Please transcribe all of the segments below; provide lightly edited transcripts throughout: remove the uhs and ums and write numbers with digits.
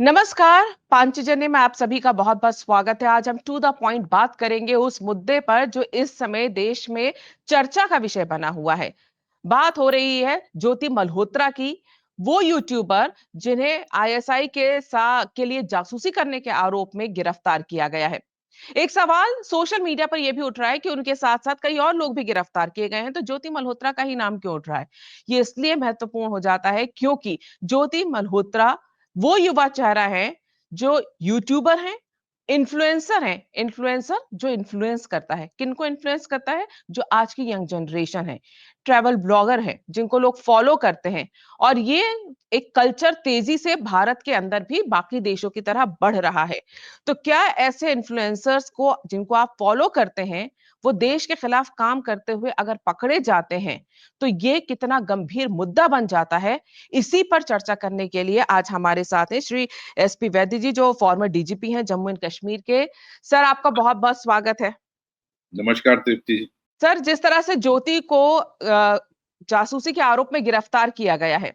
नमस्कार, पांचजन्य में आप सभी का बहुत-बहुत स्वागत है। आज हम टू द पॉइंट बात करेंगे उस मुद्दे पर जो इस समय देश में चर्चा का विषय बना हुआ है। बात हो रही है ज्योति मल्होत्रा की, वो यूट्यूबर जिन्हें आईएसआई के लिए जासूसी करने के आरोप में गिरफ्तार किया गया है। एक सवाल सोशल मीडिया पर यह भी उठ रहा है कि उनके साथ-साथ कई और लोग भी गिरफ्तार किए गए हैं, तो ज्योति मल्होत्रा का ही नाम क्यों उठ रहा है? ये इसलिए महत्वपूर्ण हो जाता है क्योंकि ज्योति मल्होत्रा वो युवा चेहरा है जो यूट्यूबर है, इन्फ्लुएंसर जो इन्फ्लुएंस करता है। किनको इन्फ्लुएंस करता है? जो आज की यंग जनरेशन है। ट्रैवल ब्लॉगर है जिनको लोग फॉलो करते हैं और ये एक कल्चर तेजी से भारत के अंदर भी बाकी देशों की तरह बढ़ रहा है। तो क्या ऐसे इन्फ्लुएंसर्स को जिनको आप फॉलो करते हैं, वो देश के खिलाफ काम करते हुए अगर पकड़े जाते हैं, तो ये कितना गंभीर मुद्दा बन जाता है। इसी पर चर्चा करने के लिए आज हमारे साथ हैं श्री एसपी वैद्य जी जो फॉर्मर डीजीपी हैं जम्मू एंड कश्मीर के। सर आपका बहुत-बहुत स्वागत है। नमस्कार तृप्ति जी। सर जिस तरह से ज्योति को जासूसी के आरोप में गिरफ्तार किया गया है,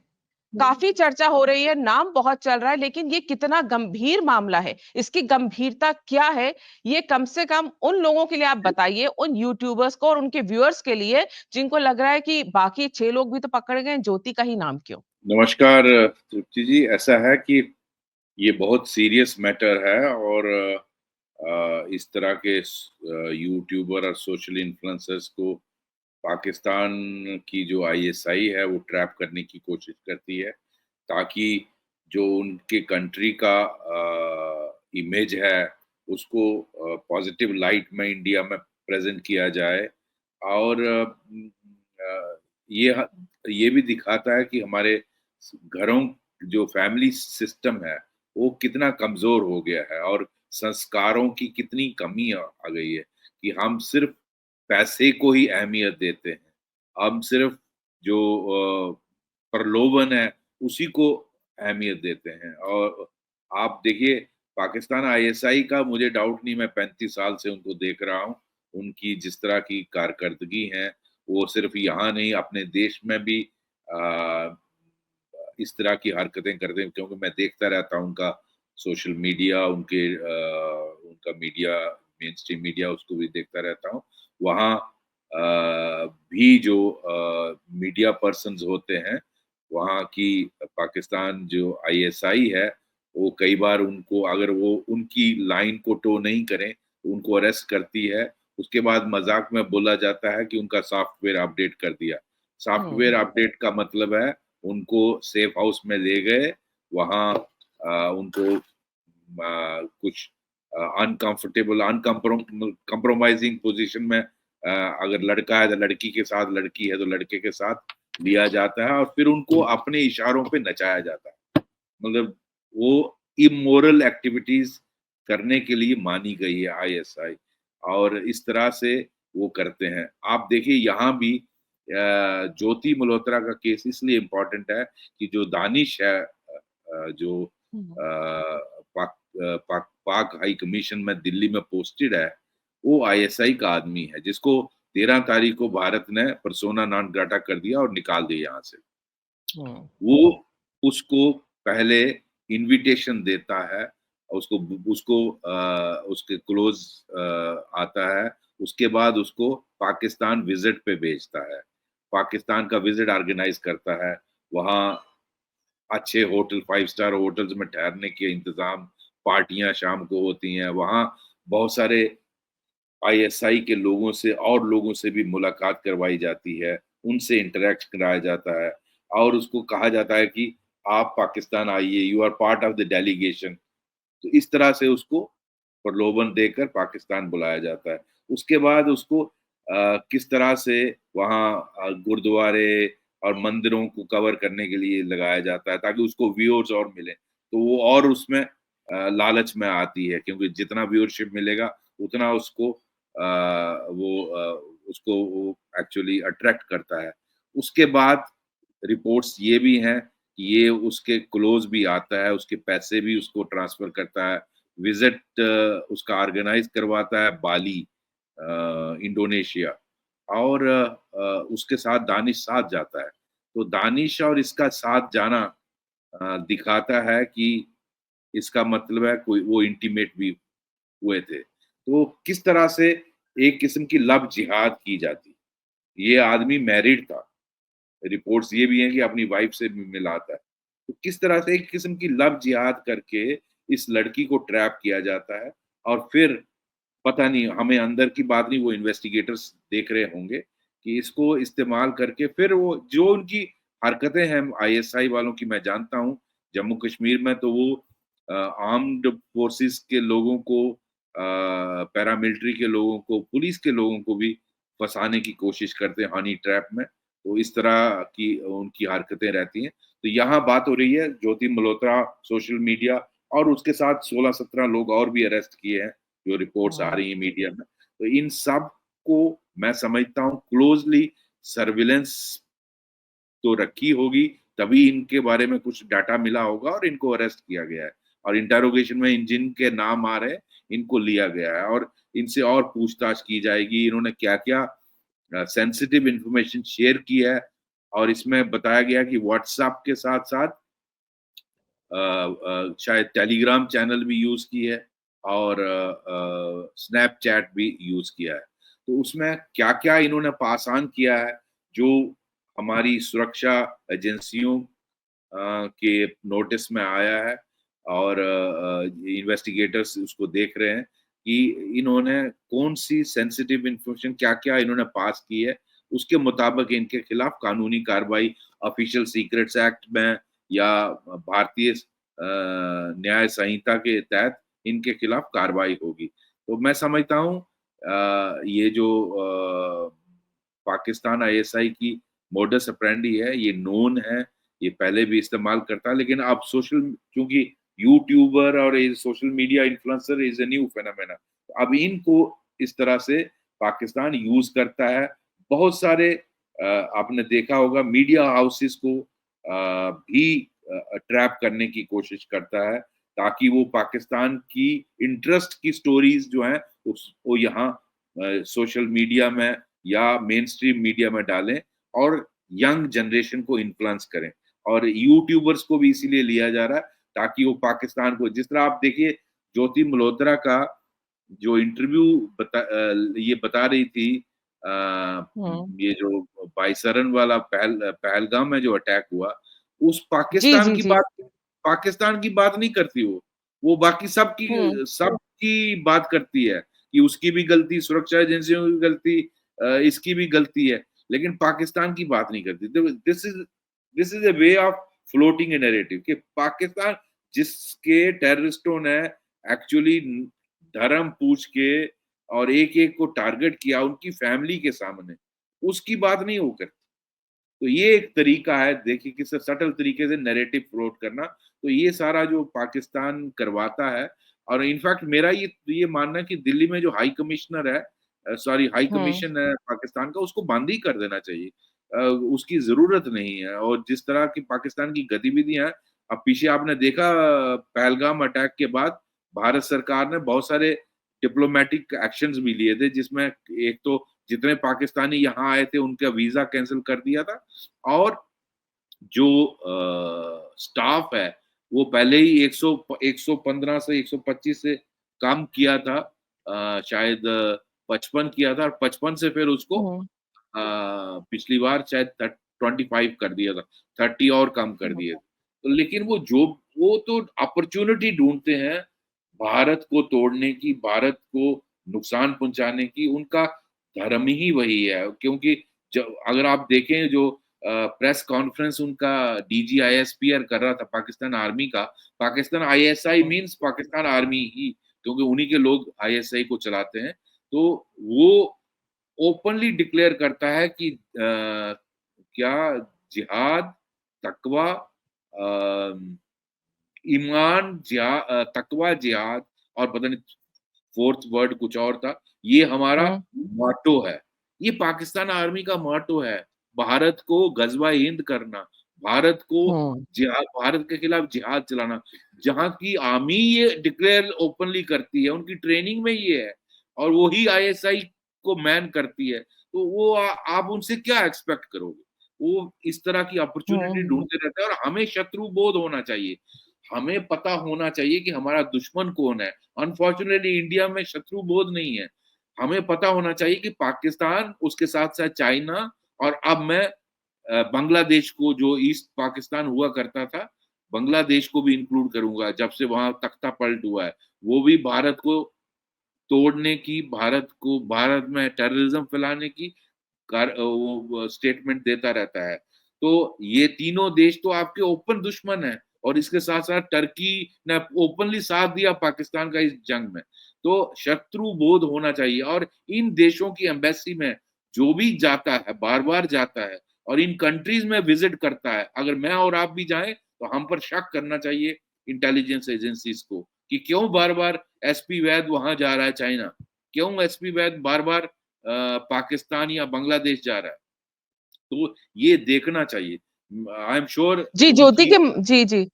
काफ़ी चर्चा हो रही है, नाम बहुत चल रहा है, लेकिन ये कितना गंभीर मामला है, इसकी गंभीरता क्या है, ये कम से कम उन लोगों के लिए आप बताइए, उन यूट्यूबर्स को और उनके व्यूअर्स के लिए, जिनको लग रहा है कि बाकी 6 लोग भी तो पकड़े गए, ज्योति का ही नाम क्यों? नमस्कार तृप्ति जी, ऐसा है कि ये बहुत सीरियस मैटर है और इस तरह के यूट्यूबर और सोशल इन्फ्लुएंसर्स को पाकिस्तान की जो आईएसआई है वो ट्रैप करने की कोशिश करती है ताकि जो उनके कंट्री का इमेज है उसको पॉजिटिव लाइट में इंडिया में प्रेजेंट किया जाए और ये ये भी दिखाता है कि हमारे घरों जो फैमिली सिस्टम है वो कितना कमजोर हो गया है और संस्कारों की कितनी कमी आ गई है कि हम सिर्फ पैसे को ही अहमियत देते हैं। हम सिर्फ जो प्रलोभन है उसी को अहमियत देते हैं और आप देखिए पाकिस्तान आईएसआई का मुझे डाउट नहीं, मैं 35 साल से उनको देख रहा हूँ। उनकी जिस तरह की कारकर्दगी है वो सिर्फ यहाँ नहीं अपने देश में भी अ, इस तरह की हरकतें करते हैं क्योंकि मैं देखता रहता हूँ उनका सोशल मीडिया उनका मीडिया मेन स्ट्रीम मीडिया उसको भी देखता रहता हूँ। वहाँ भी जो मीडिया पर्सन्स होते हैं वहाँ की पाकिस्तान जो आईएसआई है वो कई बार उनको अगर वो उनकी लाइन को टो नहीं करें तो उनको अरेस्ट करती है। उसके बाद मजाक में बोला जाता है कि उनका सॉफ्टवेयर अपडेट कर दिया। हुँ। सॉफ्टवेयर अपडेट का मतलब है उनको सेफ हाउस में ले गए, वहाँ उनको कुछ अनकंफर्टेबल कंप्रोमाइजिंग पोजीशन में अगर लड़का है तो लड़की के साथ, लड़की है तो लड़के के साथ लिया जाता है और फिर उनको अपने इशारों पे नचाया जाता है। मतलब वो इमोरल एक्टिविटीज करने के लिए मानी गई है आईएसआई और इस तरह से वो करते हैं। आप देखिए यहाँ भी ज्योति मल्होत्रा का केस इसलिए इम्पोर्टेंट है कि जो दानिश है जो हुँ। पाक हाई कमीशन में दिल्ली में पोस्टेड है वो आईएसआई का आदमी है जिसको 13 तारीख को भारत ने पर्सोना नॉन ग्राटा कर दिया और निकाल दिया यहाँ से। हुँ। वो उसको पहले इनविटेशन देता है, उसको उसको उसके क्लोज आता है, उसके बाद उसको पाकिस्तान विजिट पे भेजता है। पाकिस्तान का विजिट ऑर्गेनाइज करता है, वहाँ अच्छे होटल 5 स्टार होटल्स में ठहरने के इंतजाम, पार्टियां शाम को होती हैं, वहाँ बहुत सारे आईएसआई के लोगों से और लोगों से भी मुलाकात करवाई जाती है, उनसे इंटरैक्ट कराया जाता है और उसको कहा जाता है कि आप पाकिस्तान आइए, you are part of the delegation. तो इस तरह से उसको प्रलोभन देकर पाकिस्तान बुलाया जाता है। उसके बाद उसको किस तरह से वहाँ गुरुद्वारे और मंदिरों को कवर करने के लिए लगाया जाता है ताकि उसको व्यूअर्स और मिले। तो वो और उसमें लालच में आती है क्योंकि जितना व्यूअरशिप मिलेगा उतना उसको वो एक्चुअली अट्रैक्ट करता है। उसके बाद रिपोर्ट्स ये भी हैं कि ये उसके क्लोज भी आता है, उसके पैसे भी उसको ट्रांसफर करता है। विजिट उसका ऑर्गेनाइज करवाता है बाली इंडोनेशिया और उसके साथ दानिश साथ जाता है। तो दानिश और इसका साथ जाना दिखाता है कि इसका मतलब है कोई वो इंटीमेट भी हुए थे। तो किस तरह से एक किस्म की लव जिहाद की जाती। ये आदमी मैरिड था, रिपोर्ट्स ये भी हैं कि अपनी वाइफ से भी मिला था। तो किस तरह से एक किस्म की लव जिहाद करके इस लड़की को ट्रैप किया जाता है और फिर पता नहीं, हमें अंदर की बात नहीं, वो इन्वेस्टिगेटर्स देख रहे होंगे कि इसको इस्तेमाल करके फिर वो जो उनकी हरकतें हैं आईएसआई वालों की, मैं जानता हूँ जम्मू कश्मीर में तो वो आर्म्ड फोर्सेस के लोगों को, पैरामिलिट्री के लोगों को, पुलिस के लोगों को भी फंसाने की कोशिश करते हैं हनी ट्रैप में। तो इस तरह की उनकी हरकतें रहती हैं। तो यहाँ बात हो रही है ज्योति मल्होत्रा, सोशल मीडिया और उसके साथ 16-17 लोग और भी अरेस्ट किए हैं, जो रिपोर्ट्स आ हाँ। रही हैं मीडिया में। तो इन सब को मैं समझता हूँ क्लोज़ली सर्विलेंस तो रखी होगी, तभी इनके बारे में कुछ डाटा मिला होगा और इनको अरेस्ट किया गया है। और इंटरोगेशन में इन जिनके नाम आ रहे हैं, इनको लिया गया है और इनसे और पूछताछ की जाएगी, इन्होंने क्या-क्या सेंसिटिव इन्फॉर्मेशन शेयर की है। और इसमें बताया गया कि व्हाट्सएप के साथ-साथ शायद टेलीग्राम चैनल भी यूज़ की है और स्नैपचैट भी यूज़ किया है। तो उसमें क्या-क्या इन्होंने पास ऑन किया है, जो हमारी सुरक्षा एजेंसियों के नोटिस में आया है और इन्वेस्टिगेटर्स उसको देख रहे हैं कि इन्होंने कौन-सी सेंसिटिव इन्फॉर्मेशन क्या-क्या इन्होंने पास की है, उसके मुताबिक इनके खिलाफ कानूनी कार्रवाई ऑफिशियल सीक्रेट्स एक्ट में या भारतीय न्याय संहिता के तहत इनके खिलाफ कार्रवाई होगी। तो मैं समझता हूँ ये जो पाकिस्तान आईएसआई की मोडस ऑपरेंडी है, ये नोन है, ये पहले भी इस्तेमाल करता है, लेकिन अब सोशल, क्योंकि यूट्यूबर और ये social media influencer is a new phenomena. अब इनको इस तरह से पाकिस्तान यूज़ करता है। बहुत सारे आपने देखा होगा मीडिया हाउसेस को भी ट्रैप करने की कोशिश करता है, ताकि वो पाकिस्तान की इंटरेस्ट की स्टोरीज़ जो हैं, वो यहाँ सोशल मीडिया में या मेन स्ट्रीम मीडिया में डालें और यंग जनरेशन को इन्फ्लुएंस करें। और यूट्यूबर्स को भी इसीलिए लिया जा रहा है, ताकि वो पाकिस्तान को, जिस तरह आप देखिए ज्योति मल्होत्रा का जो इंटरव्यू ये बता रही थी, हुँ। ये जो बाइसरन वाला पहलगाम में जो अटैक हुआ, उस जी, जी, जी। पाकिस्तान की बात नहीं करती वो। वो बाकी हुँ। सबकी बात करती है कि उसकी भी गलती, सुरक्षा एजेंसियों की गलती, इसकी भी गलती है, लेकिन पाकिस्तान की बात नहीं करती। तो this is a way of floating a narrative कि पाकिस्तान, जिसके टेररिस्टों ने एक्चुअली धर्म पूछ के और एक-एक को टारगेट किया उनकी फैमिली के सामने, उसकी बात नहीं वो करती। तो ये एक तरीका है, देखिए किस सटल तरीके से नैरेटिव फ्लोट करना। तो ये सारा जो पाकिस्तान करवाता है, और इनफैक्ट मेरा ये मानना है कि दिल्ली में जो हाई कमिश्नर है, सॉरी हाई हुँ। कमीशन है पाकिस्तान का, उसको बंद ही कर देना चाहिए। उसकी ज़रूरत नहीं है। और जिस तरह की पाकिस्तान की गतिविधियाँ हैं, अब पीछे आपने देखा पहलगाम अटैक के बाद भारत सरकार ने बहुत सारे डिप्लोमैटिक एक्शंस भी लिए थे, जिसमें एक तो जितने पाकिस्तानी यहाँ आए थे उनका वीज़ा कैंसल कर दिया था, और जो स्टाफ है वो पहले ही 115 से 125 से कम किया था, शायद 55 किया था और 55 से फिर उसको हुँ। पिछली बार शायद 25 कर दिया था, 30 और कम कर हुँ। दिए। तो लेकिन वो तो अपॉर्च्युनिटी ढूँढते हैं भारत को तोड़ने की, भारत को नुकसान पहुँचाने की, उनका धर्म ही वही है। क्योंकि जब अगर आप देखें जो प्रेस कॉन्फ्रेंस उनका डीजीआईएसपीआर कर रहा था पाकिस्तान आर्मी का, पाकिस्तान आईएसआई हुँ। मीन्स पाकिस्तान आर्मी ही, क्योंकि उन्हीं के लोग आईएसआई को चलाते हैं। तो वो ओपनली डिक्लेयर करता है कि क्या जिहाद, तकवा, तकवा, जिहाद और पता नहीं फोर्थ वर्ड कुछ और था, ये हमारा हुँ। मोट्टो है। ये पाकिस्तान आर्मी का मोट्टो है, भारत को गज़वा-ए-हिंद करना, हुँ। भारत के खिलाफ जिहाद चलाना। जहाँ की आर्मी ये डिक्लेयर ओपनली करती है, उनकी ट्रेनिंग में ये है, और वही आईएसआई को मैन करती है। तो वो आप उनसे क्या एक्सपेक्ट करोगे? वो इस तरह की अपॉर्च्युनिटी हुँ। ढूँढते रहते हैं और हमें शत्रु बोध होना चाहिए। हमें पता होना चाहिए कि हमारा दुश्मन कौन है। अनफॉर्चुनेटली इंडिया में शत्रु बोध नहीं है। हमें पता होना चाहिए कि पाकिस्तान, उसके साथ-साथ चाइना, और अब मैं बांग्लादेश को, जो ईस्ट पाकिस्तान हुआ करता था, बांग्लादेश को भी इंक्लूड करूँगा जब से वहाँ तख्ता पलट हुआ है। वो भी भारत को तोड़ने की, भारत में टेररिज्म फैलाने की वो स्टेटमेंट देता रहता है। तो ये तीनों देश तो आपके ओपन दुश्मन हैं, और इसके साथ-साथ टर्की ने ओपनली साथ दिया पाकिस्तान का इस जंग में। तो शत्रु बोध होना चाहिए, और इन देशों की एम्बेसी में जो भी जाता है, बार-बार जाता है और इन कंट्रीज़ में विज़िट करता है, अगर मैं और आप भी जाएँ तो हम पर शक करना चाहिए इंटेलिजेंस एजेंसीज़ को कि क्यों बार-बार एसपी वैद वहाँ जा रहा है चाइना? क्यों एसपी वैद बार-बार पाकिस्तान या बांग्लादेश जा रहा है? तो ये देखना चाहिए। आई एम श्योर जी, उनकी। जी, जी।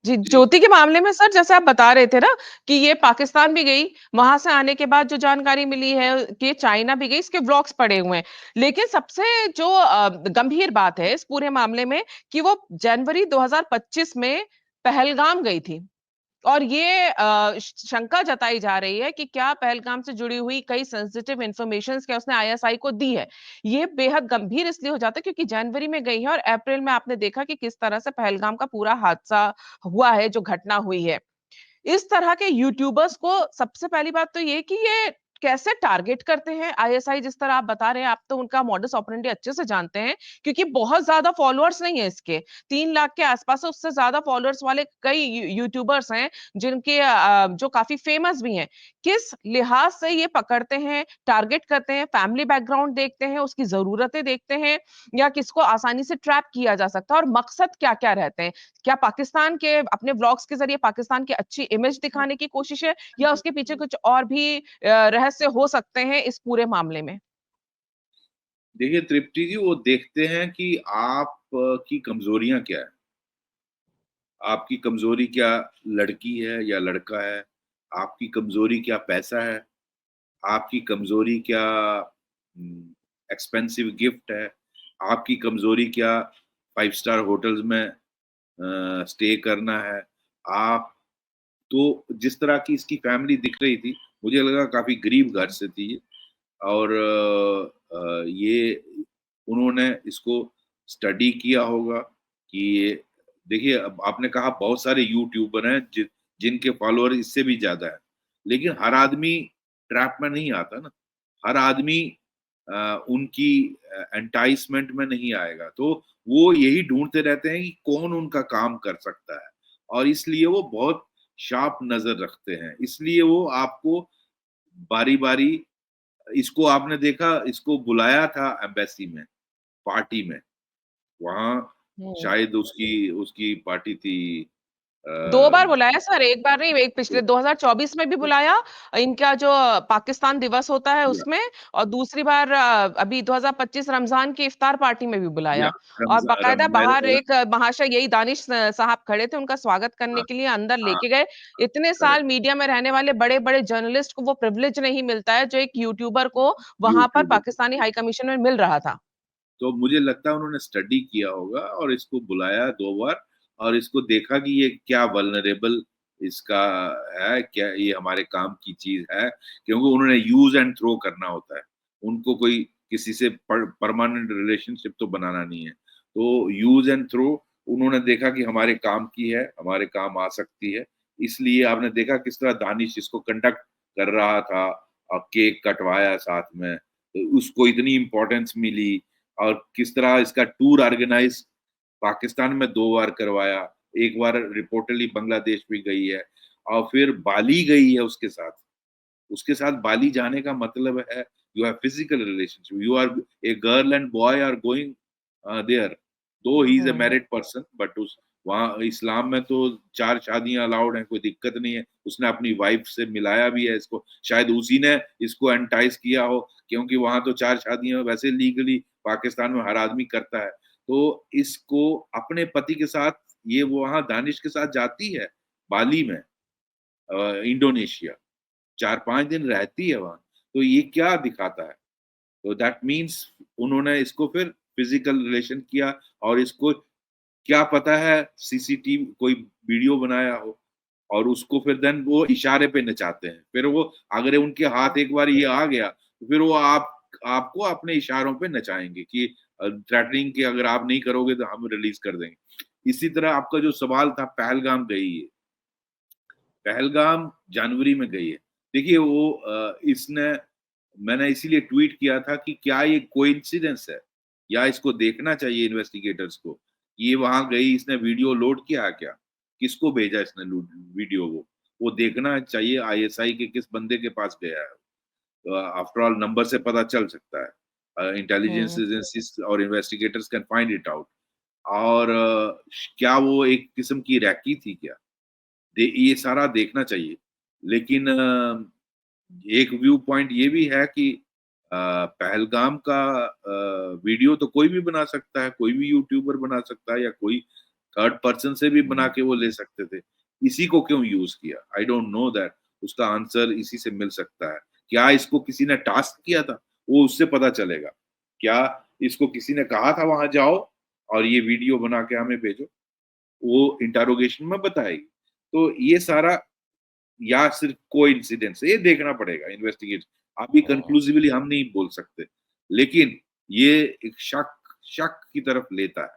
जी, जी, ज्योति के मामले में सर जैसे आप बता रहे थे ना कि ये पाकिस्तान भी गई, वहाँ से आने के बाद जो जानकारी मिली है कि चाइना भी गई, इसके व्लॉग्स पड़े हुए हैं। लेकिन सबसे जो गंभीर बात है इस पूरे मामले में कि वो जनवरी 2025 में पहलगाम गई थी। और ये शंका जताई जा रही है कि क्या पहलगाम से जुड़ी हुई कई सेंसिटिव इंफॉर्मेशंस क्या उसने आईएसआई को दी है। ये बेहद गंभीर इसलिए हो जाता है क्योंकि जनवरी में गई है और अप्रैल में आपने देखा कि किस तरह से पहलगाम का पूरा हादसा हुआ है, जो घटना हुई है। इस तरह के यूट्यूबर्स को सबसे पहली बात तो ये कि ये कैसे टारगेट करते हैं आईएसआई, जिस तरह आप बता रहे हैं, आप तो उनका मॉडस ऑपरेंडी अच्छे से जानते हैं क्योंकि बहुत ज्यादा फॉलोअर्स नहीं है इसके। 3 लाख के आसपास है, उससे ज्यादा फॉलोअर्स वाले कई यूट्यूबर्स हैं जिनके जो काफी फेमस भी हैं। किस लिहाज से ये पकड़ते हैं, टारगेट करते हैं, फैमिली बैकग्राउंड देखते हैं, उसकी जरूरतें देखते हैं, या किसको आसानी से ट्रैप किया जा सकता है, और मकसद क्या क्या रहते हैं? क्या पाकिस्तान के अपने व्लॉग्स के जरिए पाकिस्तान की अच्छी इमेज दिखाने की कोशिश है, या उसके पीछे कुछ और भी रहस्य हो सकते हैं इस पूरे मामले में? देखिए तृप्ति जी, वो देखते हैं कि आप की कमज़ोरियाँ क्या हैं? आपकी कमज़ोरी क्या लड़की है या लड़का है? आपकी कमज़ोरी क्या पैसा है? आपकी कमज़ोरी क्या एक्सपेंसिव गिफ्ट है? आपकी कमज़ोरी क्या 5 स्टार होटल्स में स्टे करना है? आप तो जिस तरह की इसकी फैमिली दिख रही थी, मुझे लगा काफ़ी गरीब घर से थी ये, और ये उन्होंने इसको स्टडी किया होगा कि ये, देखिए अब आपने कहा बहुत सारे यूट्यूबर हैं जिनके फॉलोअर इससे भी ज़्यादा है। लेकिन हर आदमी ट्रैप में नहीं आता ना। हर आदमी उनकी एंटाइसमेंट में नहीं आएगा। तो वो यही ढूँढते रहते हैं कि कौन उनका काम कर सकता है, और इसलिए वो बहुत शार्प नज़र रखते हैं। इसलिए वो आपको बारी-बारी, इसको आपने देखा, इसको बुलाया था एम्बेसी में, पार्टी में, वहाँ हम्म। शायद उसकी उसकी पार्टी थी। 2 अ, बार बुलाया सर, एक बार नहीं, एक पिछले 2024 में भी बुलाया, इनका जो पाकिस्तान दिवस होता है या उसमें, और दूसरी बार अभी 2025 रमजान की इफ्तार पार्टी में भी या बुलाया। और रमज़ा रम बाकायदा बाहर मेरे एक महाशय यही दानिश साहब खड़े थे, उनका स्वागत करने हाँ, के लिए अंदर हाँ, लेके गए। इतने साल करेक्ट, मीडिया में रहने वाले बड़े-बड़े जर्नलिस्ट को वो प्रिविलेज नहीं मिलता है जो एक यूट्यूबर को वहां पर यूट्यूब। पाकिस्तानी हाई कमीशन में मिल रहा था। तो मुझे लगता है उन्होंने स्टडी किया होगा और इसको बुलाया 2 बार, और इसको देखा कि ये क्या वल्नरेबल इसका है, क्या ये हमारे काम की चीज़ है, क्योंकि उन्होंने यूज़ एंड थ्रो करना होता है। उनको कोई किसी से परमानेंट रिलेशनशिप तो बनाना नहीं है। तो यूज़ एंड थ्रो उन्होंने देखा कि हमारे काम की है, हमारे काम आ सकती है। इसलिए आपने देखा किस तरह दानिश इसको कंडक्ट कर रहा था, और केक कटवाया साथ में, तो उसको इतनी इम्पोर्टेंस मिली, और किस तरह इसका टूर ऑर्गेनाइज पाकिस्तान में 2 बार करवाया, 1 बार रिपोर्टडली बांग्लादेश भी गई है, और फिर बाली गई है उसके साथ। उसके साथ बाली जाने का मतलब है you have physical relationship, you are a girl and boy are going there, though he is a hmm. Married person, but उस वहाँ इस्लाम में तो 4 शादियाँ अलाउड हैं, कोई दिक्कत नहीं है। उसने अपनी वाइफ से मिलाया भी है इसको, शायद उसी ने इसको एंटाइस किया हो, क्योंकि वहाँ तो 4 शादियाँ वैसे लीगली पाकिस्तान में हर आदमी करता है। तो इसको अपने पति के साथ ये वो वहाँ दानिश के साथ जाती है, बाली में, इंडोनेशिया, 4-5 दिन रहती है वहाँ। तो ये क्या दिखाता है? तो दैट मीन्स उन्होंने इसको फिर फिज़िकल रिलेशन किया, और इसको क्या पता है सीसीटीवी कोई वीडियो बनाया हो और उसको फिर देन वो इशारे पे नचाते हैं। फिर वो अगर उनके हाथ एक बार ये आ गया, तो फिर वो आपको अपने इशारों पे नचाएँगे कि थ्रेटनिंग कि अगर आप नहीं करोगे तो हम रिलीज़ कर देंगे। इसी तरह आपका जो सवाल था पहलगाम गई है। पहलगाम जनवरी में गई है। देखिए वो इसने मैंने इसीलिए ट्वीट किया था कि क्या ये कोइंसिडेंस है या इसको देखना चाहिए इन्वेस्टिगेटर्स को। ये वहाँ गई, इसने वीडियो लोड किया क्या? किसको भेजा इसने लूड वीडियो वो देखना चाहिए आईएसआई के किस बंदे के पास गया है। आफ्टर ऑल नंबर से पता चल सकता है। इंटेलिजेंस हुँ, एजेंसीज और investigators can find it out और क्या वो एक किस्म की रैकी थी क्या? ये सारा देखना चाहिए। लेकिन एक व्यू पॉइंट ये भी है कि पहलगाम का वीडियो तो कोई भी बना सकता है, कोई भी यूट्यूबर बना सकता है या कोई थर्ड पर्सन से भी बना हुँ, के वो ले सकते थे। इसी को क्यों यूज़ किया? आई डोंट नो दैट उसका आंसर इसी से मिल सकता है। क्या इसको किसी ने टास्क किया था? वो उससे पता चलेगा। क्या इसको किसी ने कहा था वहाँ जाओ और ये वीडियो बना के हमें भेजो? वो इंटरोगेशन में बताएगी। तो ये सारा या सिर्फ कोइंसिडेंस है, ये देखना पड़ेगा इन्वेस्टिगेट अभी हुँ, कंक्लूसिवली हम नहीं बोल सकते। लेकिन ये एक शक शक की तरफ लेता है।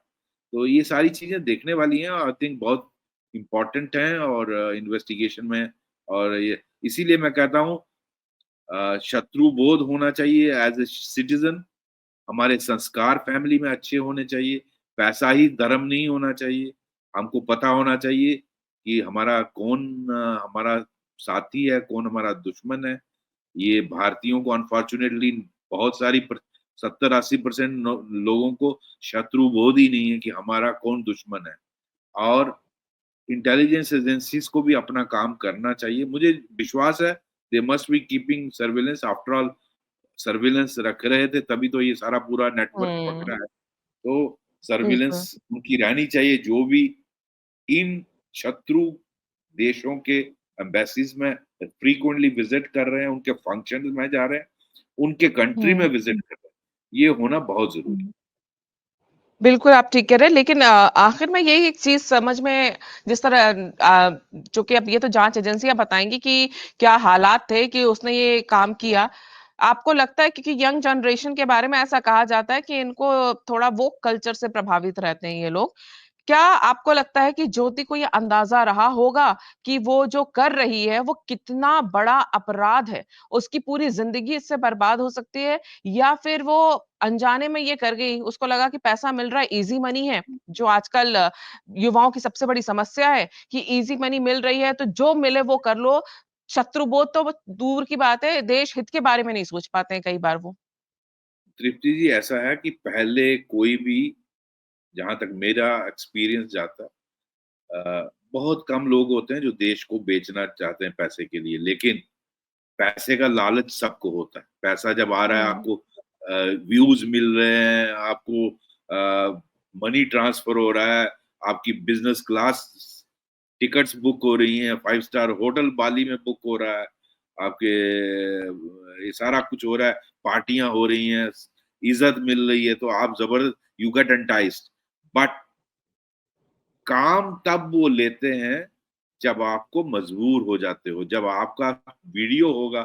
तो ये सारी चीज़ें देखने वाली हैं आई थिंक बहुत इम्पोर्टेंट हैं और इन्वेस्टिगेशन में और ये इसीलिए मैं कहता हूँ शत्रु बोध होना चाहिए एज़ अ सिटिज़न हमारे संस्कार फैमिली में अच्छे होने चाहिए, पैसा ही धर्म नहीं होना चाहिए। हमको पता होना चाहिए कि हमारा कौन हमारा साथी है, कौन हमारा दुश्मन है। ये भारतीयों को अनफॉर्च्यूनेटली बहुत सारी 70-80% लोगों को शत्रुबोध ही नहीं है कि हमारा कौन दुश्मन है। और इंटेलिजेंस एजेंसीज़ को भी अपना काम करना चाहिए। मुझे विश्वास है they must be keeping surveillance after all surveillance रख रहे थे तभी तो ये सारा पूरा नेटवर्क हुँ, पकड़ा है। तो सर्विलेंस बिल्कुल। उनकी रहनी चाहिए जो भी इन शत्रु देशों के एम्बेसीज में फ्रीक्वेंटली विजिट कर रहे हैं, उनके फंक्शंस में जा रहे हैं, उनके कंट्री में हुँ, विजिट कर रहे हैं। ये होना बहुत ज़रूरी हुँ। बिल्कुल, आप ठीक कह रहे हैं, लेकिन आखिर में यही एक चीज़ समझ में जिस तरह चूँकि अब ये तो जाँच एजेंसियाँ बताएँगी कि क्या हालात थे कि उसने ये काम किया। आपको लगता है क्योंकि यंग जनरेशन के बारे में ऐसा कहा जाता है कि इनको थोड़ा वोक कल्चर से प्रभावित रहते हैं ये लोग। क्या आपको लगता है कि ज्योति को ये अंदाज़ा रहा होगा कि वो जो कर रही है, वो कितना बड़ा अपराध है? उसकी पूरी ज़िंदगी इससे बर्बाद हो सकती है या फिर वो अनजाने में ये कर गई, उसको लगा कि पैसा मिल रहा है, ईज़ी मनी है, जो आजकल युवाओं की सबसे बड़ी समस्या है कि ईज़ी मनी मिल रही है, तो जो मिले वो कर लो। शत्रुबोध तो वो दूर की बात है, देश हित के बारे में नहीं सोच पाते हैं कई बार वो। तृप्ति जी ऐसा है कि पहले कोई भी जहाँ तक मेरा एक्सपीरियंस जाता बहुत कम लोग होते हैं जो देश को बेचना चाहते हैं पैसे के लिए, लेकिन पैसे का लालच सबको होता है। पैसा जब आ रहा है हुँ, आपको व्यूज़ मिल रहे हैं, आपको मनी ट्रांसफ़र हो रहा है, आपकी बिज़नेस क्लास टिकट्स बुक हो रही हैं, 5 स्टार होटल बाली में बुक हो रहा है, आपके ये सारा कुछ हो रहा है, पार्टियाँ हो रही हैं, इज़्ज़त मिल रही है, तो आप ज़बरदस्त यू गेट एंटाइस्ड बट काम तब वो लेते हैं जब आपको मजबूर हो जाते हो, जब आपका वीडियो होगा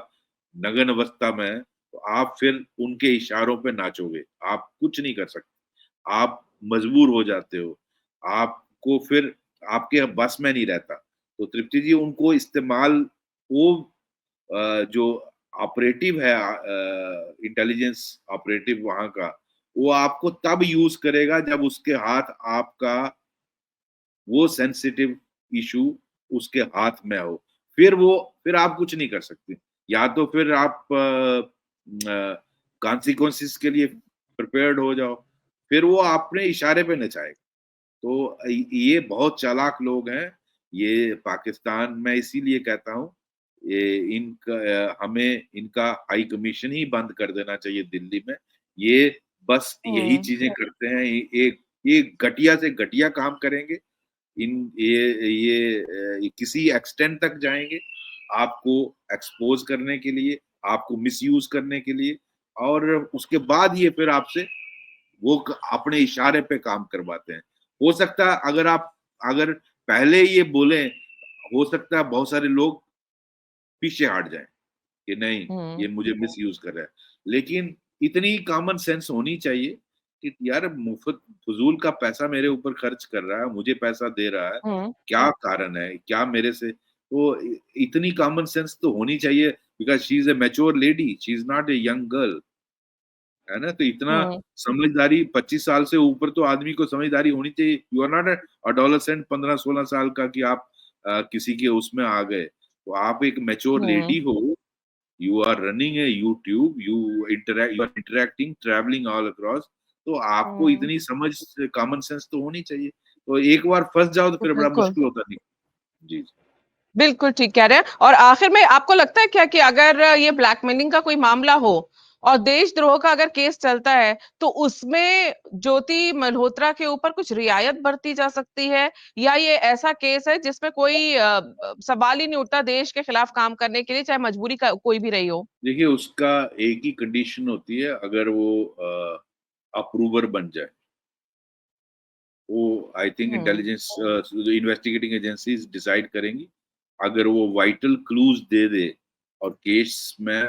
नग्न अवस्था में, तो आप फिर उनके इशारों पे नाचोगे, आप कुछ नहीं कर सकते। आप मजबूर हो जाते हो, आपको फिर आपके बस में नहीं रहता। तो तृप्ति जी उनको इस्तेमाल वो जो ऑपरेटिव है इंटेलिजेंस ऑपरेटिव वहाँ का, वो आपको तब यूज़ करेगा जब उसके हाथ आपका वो सेंसिटिव इश्यू उसके हाथ में हो। फिर आप कुछ नहीं कर सकते। या तो फिर आप कॉन्सिक्वेंसेस के लिए प्रिपेयर्ड हो जाओ। फिर वो अपने इशारे पे नचाएगा। तो ये बहुत चालाक लोग हैं। ये पाकिस्तान मैं इसीलिए कहता हूँ ये हमें इनका हाई कमीशन ही बंद कर देना चाहिए दिल्ली में। ये बस यही हुँ, चीज़ें करते हैं। ये घटिया से घटिया काम करेंगे। ये किसी एक्सटेंट तक जाएँगे, आपको एक्सपोज़ करने के लिए, आपको मिसयूज़ करने के लिए और उसके बाद ये फिर आपसे वो क अपने इशारे पे काम करवाते हैं। हो सकता है अगर पहले ये बोले, हो सकता है बहुत सारे लोग पीछे हट जाएं कि नहीं, हम्म। ये मुझे मिस यूज कर रहा है। लेकिन इतनी कॉमन सेंस होनी चाहिए कि यार मुफ्त फजूल का पैसा मेरे ऊपर खर्च कर रहा है, मुझे पैसा दे रहा है, हम्म। क्या कारण है, क्या मेरे से, तो इतनी कॉमन सेंस तो होनी चाहिए, because she is a mature lady, she is not a young girl, है ना? तो इतना हम्म। समझदारी 25 साल से ऊपर तो आदमी को समझदारी होनी चाहिए। यू आर नॉट अडोलेसेंट 15-16 साल का कि आप किसी के उसमें आ गए, तो आप एक मैच्योर हम्म। लेडी हो, you are running a YouTube, you are interacting, traveling all across, तो आपको हम्म। इतनी समझ, कॉमन सेंस तो होनी चाहिए। तो एक बार फंस जाओ तो फिर बड़ा बिल्कुल। मुश्किल होता नहीं। जी। बिल्कुल ठीक कह रहे हैं। और आखिर में आपको लगता है क्या कि अगर ये ब्लैकमेलिंग का कोई मामला हो और देशद्रोह का अगर केस चलता है तो उसमें ज्योति मल्होत्रा के ऊपर कुछ रियायत बरती जा सकती है, या ये ऐसा केस है जिसमें कोई सवाल ही नहीं उठता देश के खिलाफ काम करने के लिए, चाहे मजबूरी का कोई भी रही हो? देखिए, उसका एक ही कंडीशन होती है, अगर वो अप्रूवर बन जाए, वो I think hmm. Intelligence investigating agencies decide करेंगी। अगर वो वाइटल क्लूज दे दे और केस में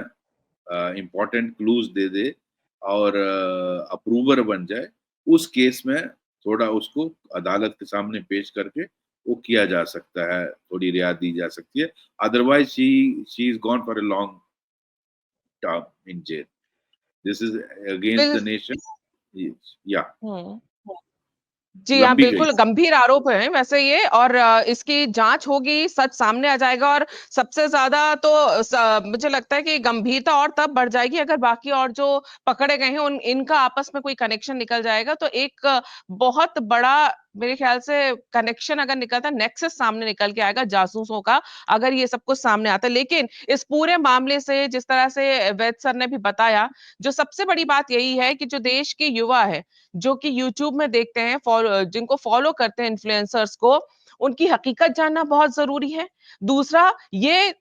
इम्पोर्टेंट क्लूज दे दे और अप्रूवर बन जाए, उस केस में थोड़ा उसको अदालत के सामने पेश करके वो किया जा सकता है, थोड़ी रियायत दी जा सकती है। Otherwise she is gone for a long term in jail. This is against bill the nation. या हम्म। जी हाँ, लंबी गई। बिल्कुल गंभीर आरोप है वैसे ये। और इसकी जांच होगी, सच सामने आ जाएगा। और सबसे ज्यादा तो मुझे लगता है कि गंभीरता और तब बढ़ जाएगी अगर बाकी और जो पकड़े गए हैं उन इनका आपस में कोई कनेक्शन निकल जाएगा, तो एक बहुत बड़ा मेरे ख्याल से कनेक्शन अगर निकलता, नेक्सस सामने निकल के आएगा जासूसों का, अगर ये सब कुछ सामने आता है। लेकिन इस पूरे मामले से जिस तरह से वैद सर ने भी बताया, जो सबसे बड़ी बात यही है कि जो देश के युवा है, जो कि यूट्यूब में देखते हैं, जिनको फॉलो करते हैं इन्फ्लुएंसर्स को, उनकी हकीकत जानना बहुत जरूरी है। दूसरा, ये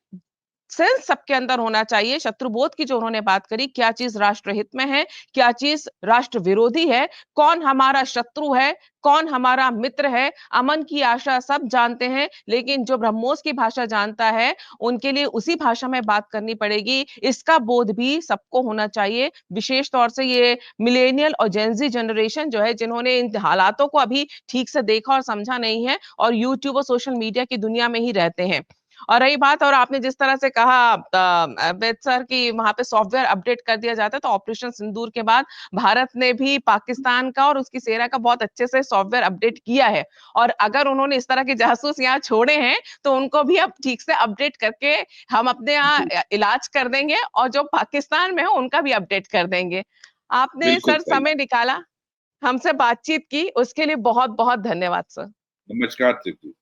सेंस सबके अंदर होना चाहिए, शत्रुबोध की जो उन्होंने बात करी, क्या चीज राष्ट्र हित में है, क्या चीज राष्ट्र विरोधी है, कौन हमारा शत्रु है, कौन हमारा मित्र है। अमन की आशा सब जानते हैं, लेकिन जो ब्रह्मोस की भाषा जानता है उनके लिए उसी भाषा में बात करनी पड़ेगी। इसका बोध भी सबको होना चाहिए, विशेष तौर से ये मिलेनियल और जेनजी जनरेशन जो है, जिन्होंने इन हालातों को अभी ठीक से देखा और समझा नहीं है और यूट्यूब और सोशल मीडिया की दुनिया में ही रहते हैं। और रही बात, और आपने जिस तरह से कहा वेद सर की वहां पे सॉफ्टवेयर अपडेट कर दिया जाता है, तो ऑपरेशन सिंदूर के बाद भारत ने भी पाकिस्तान का और उसकी सेना का बहुत अच्छे से सॉफ्टवेयर अपडेट किया है। और अगर उन्होंने इस तरह के जासूस यहाँ छोड़े हैं तो उनको भी अब ठीक से अपडेट करके हम अपने यहाँ जी, इलाज कर देंगे, और जो पाकिस्तान में हो उनका भी अपडेट कर देंगे। आपने बिल्कुल सर सही। समय निकाला, हमसे बातचीत की, उसके लिए बहुत बहुत धन्यवाद सर। नमस्कार, तृप्ति।